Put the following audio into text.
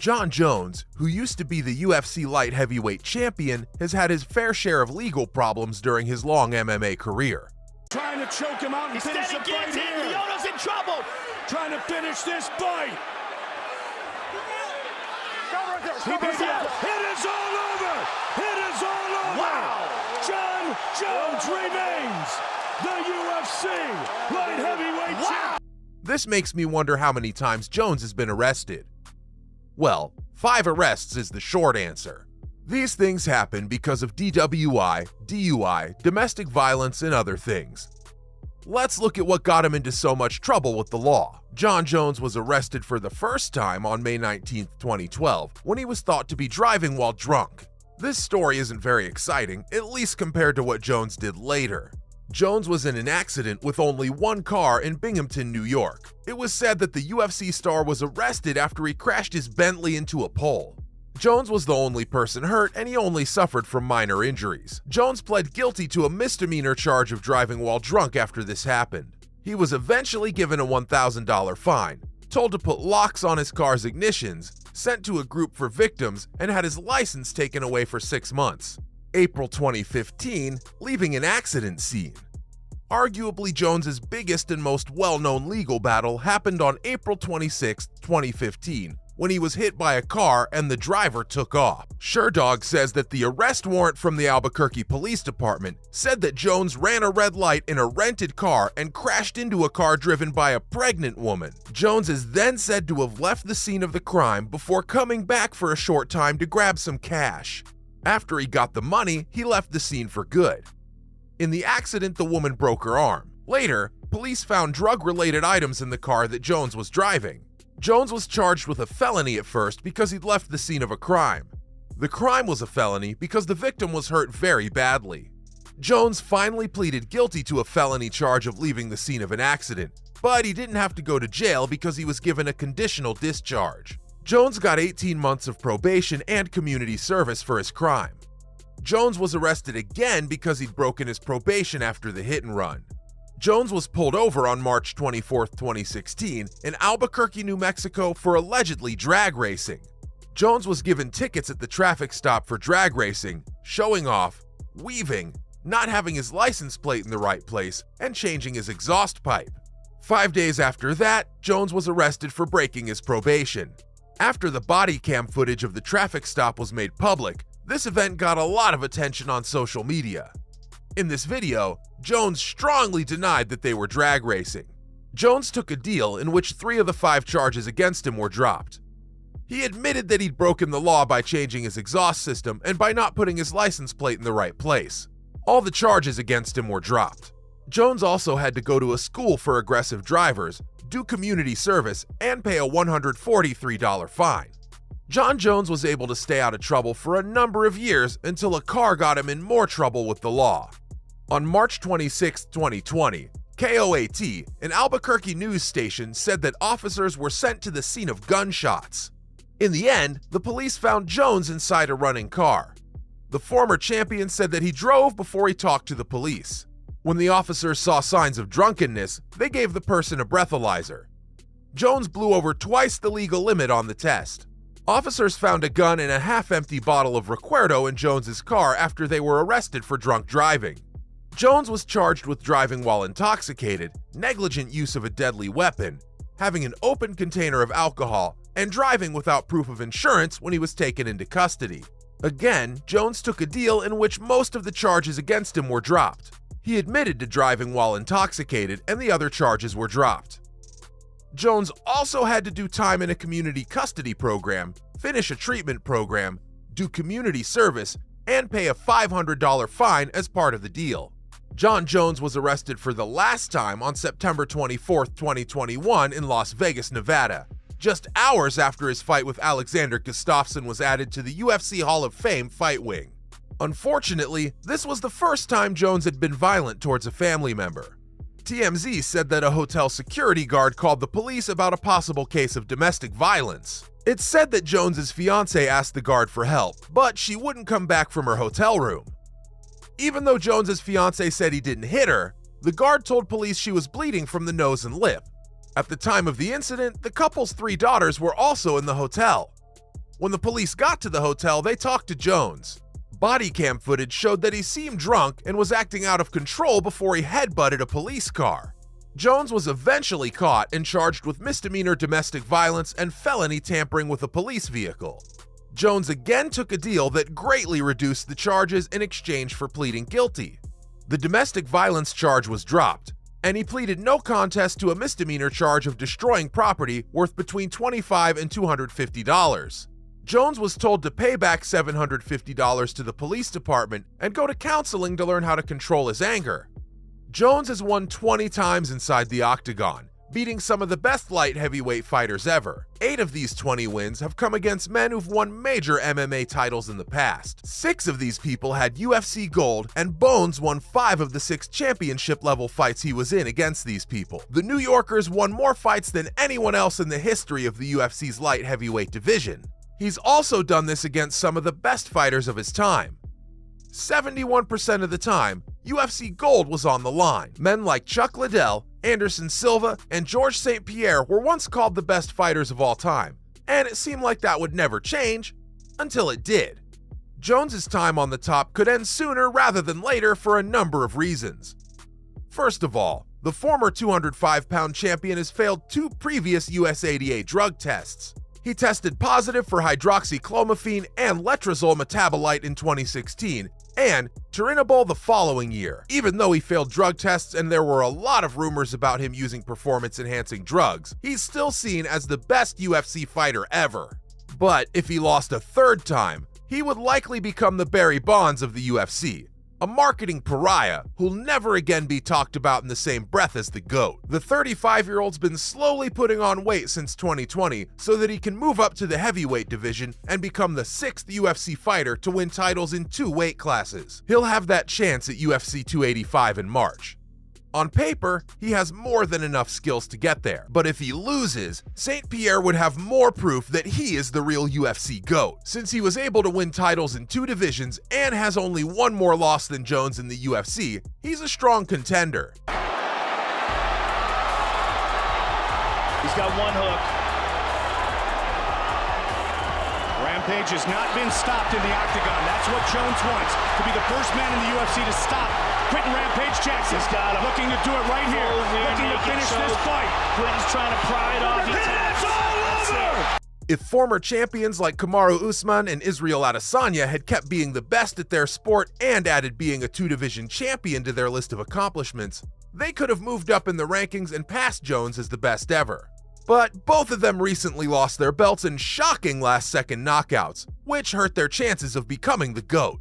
Jon Jones, who used to be the UFC light heavyweight champion, has had his fair share of legal problems during his long MMA career. Trying to choke him out and finish the fight here. Lyoto's in trouble. Trying to finish this fight. It is all over. It is all over. Wow. Jon Jones remains the UFC light heavyweight champion. This makes me wonder how many times Jones has been arrested. Well, 5 arrests is the short answer. These things happen because of DWI, DUI, domestic violence, and other things. Let's look at what got him into so much trouble with the law. Jon Jones was arrested for the first time on May 19, 2012, when he was thought to be driving while drunk. This story isn't very exciting, at least compared to what Jones did later. Jones was in an accident with only one car in Binghamton, New York. It was said that the UFC star was arrested after he crashed his Bentley into a pole. Jones was the only person hurt, and he only suffered from minor injuries. Jones pled guilty to a misdemeanor charge of driving while drunk after this happened. He was eventually given a $1,000 fine, told to put locks on his car's ignitions, sent to a group for victims, and had his license taken away for 6 months. April 2015, leaving an accident scene. Arguably Jones's biggest and most well-known legal battle happened on April 26, 2015, when he was hit by a car and the driver took off. Sherdog says that the arrest warrant from the Albuquerque Police Department said that Jones ran a red light in a rented car and crashed into a car driven by a pregnant woman. Jones is then said to have left the scene of the crime before coming back for a short time to grab some cash. After he got the money, he left the scene for good. In the accident, the woman broke her arm. Later, police found drug-related items in the car that Jones was driving. Jones was charged with a felony at first because he'd left the scene of a crime. The crime was a felony because the victim was hurt very badly. Jones finally pleaded guilty to a felony charge of leaving the scene of an accident, but he didn't have to go to jail because he was given a conditional discharge. Jones got 18 months of probation and community service for his crime. Jones was arrested again because he'd broken his probation after the hit and run. Jones was pulled over on March 24, 2016 in Albuquerque, New Mexico for allegedly drag racing. Jones was given tickets at the traffic stop for drag racing, showing off, weaving, not having his license plate in the right place, and changing his exhaust pipe. 5 days after that, Jones was arrested for breaking his probation. After the body cam footage of the traffic stop was made public, this event got a lot of attention on social media. In this video, Jones strongly denied that they were drag racing. Jones took a deal in which 3 of the 5 charges against him were dropped. He admitted that he'd broken the law by changing his exhaust system and by not putting his license plate in the right place. All the charges against him were dropped. Jones also had to go to a school for aggressive drivers, do community service, and pay a $143 fine. Jon Jones was able to stay out of trouble for a number of years until a car got him in more trouble with the law. On March 26, 2020, KOAT, an Albuquerque news station, said that officers were sent to the scene of gunshots. In the end, the police found Jones inside a running car. The former champion said that he drove before he talked to the police. When the officers saw signs of drunkenness, they gave the person a breathalyzer. Jones blew over twice the legal limit on the test. Officers found a gun and a half-empty bottle of Recuerdo in Jones's car after they were arrested for drunk driving. Jones was charged with driving while intoxicated, negligent use of a deadly weapon, having an open container of alcohol, and driving without proof of insurance when he was taken into custody. Again, Jones took a deal in which most of the charges against him were dropped. He admitted to driving while intoxicated, and the other charges were dropped. Jones also had to do time in a community custody program, finish a treatment program, do community service, and pay a $500 fine as part of the deal. Jon Jones was arrested for the last time on September 24, 2021 in Las Vegas, Nevada, just hours after his fight with Alexander Gustafsson was added to the UFC Hall of Fame fight wing. Unfortunately, this was the first time Jones had been violent towards a family member. TMZ said that a hotel security guard called the police about a possible case of domestic violence. It said that Jones's fiancée asked the guard for help, but she wouldn't come back from her hotel room. Even though Jones's fiancée said he didn't hit her, the guard told police she was bleeding from the nose and lip. At the time of the incident, the couple's 3 daughters were also in the hotel. When the police got to the hotel, they talked to Jones. Body cam footage showed that he seemed drunk and was acting out of control before he headbutted a police car. Jones was eventually caught and charged with misdemeanor domestic violence and felony tampering with a police vehicle. Jones again took a deal that greatly reduced the charges in exchange for pleading guilty. The domestic violence charge was dropped, and he pleaded no contest to a misdemeanor charge of destroying property worth between $25 and $250. Jones was told to pay back $750 to the police department and go to counseling to learn how to control his anger. Jones has won 20 times inside the octagon, beating some of the best light heavyweight fighters ever. 8 of these 20 wins have come against men who've won major MMA titles in the past. 6 of these people had UFC gold, and Bones won 5 of the 6 championship-level fights he was in against these people. The New Yorkers won more fights than anyone else in the history of the UFC's light heavyweight division. He's also done this against some of the best fighters of his time. 71% of the time, UFC gold was on the line. Men like Chuck Liddell, Anderson Silva, and Georges St. Pierre were once called the best fighters of all time, and it seemed like that would never change, until it did. Jones's time on the top could end sooner rather than later for a number of reasons. First of all, the former 205-pound champion has failed 2 previous USADA drug tests. He tested positive for hydroxychlorophene and letrozole metabolite in 2016, and turinabol the following year. Even though he failed drug tests and there were a lot of rumors about him using performance-enhancing drugs, he's still seen as the best UFC fighter ever. But if he lost a 3rd time, he would likely become the Barry Bonds of the UFC, a marketing pariah who'll never again be talked about in the same breath as the GOAT. The 35-year-old's been slowly putting on weight since 2020 so that he can move up to the heavyweight division and become the 6th UFC fighter to win titles in 2 weight classes. He'll have that chance at UFC 285 in March. On paper, he has more than enough skills to get there, but if he loses, St. Pierre would have more proof that he is the real UFC GOAT. Since he was able to win titles in 2 divisions and has only 1 more loss than Jones in the UFC, he's a strong contender. He's got 1 hook. Rampage has not been stopped in the octagon. That's what Jones wants, to be the first man in the UFC to stop Quentin Rampage Jackson. He's got him. Looking to do it right here. Looking to finish this fight. Quentin's trying to pry it off. It's all over! If former champions like Kamaru Usman and Israel Adesanya had kept being the best at their sport and added being a 2-division champion to their list of accomplishments, they could have moved up in the rankings and passed Jones as the best ever. But both of them recently lost their belts in shocking last-second knockouts, which hurt their chances of becoming the GOAT.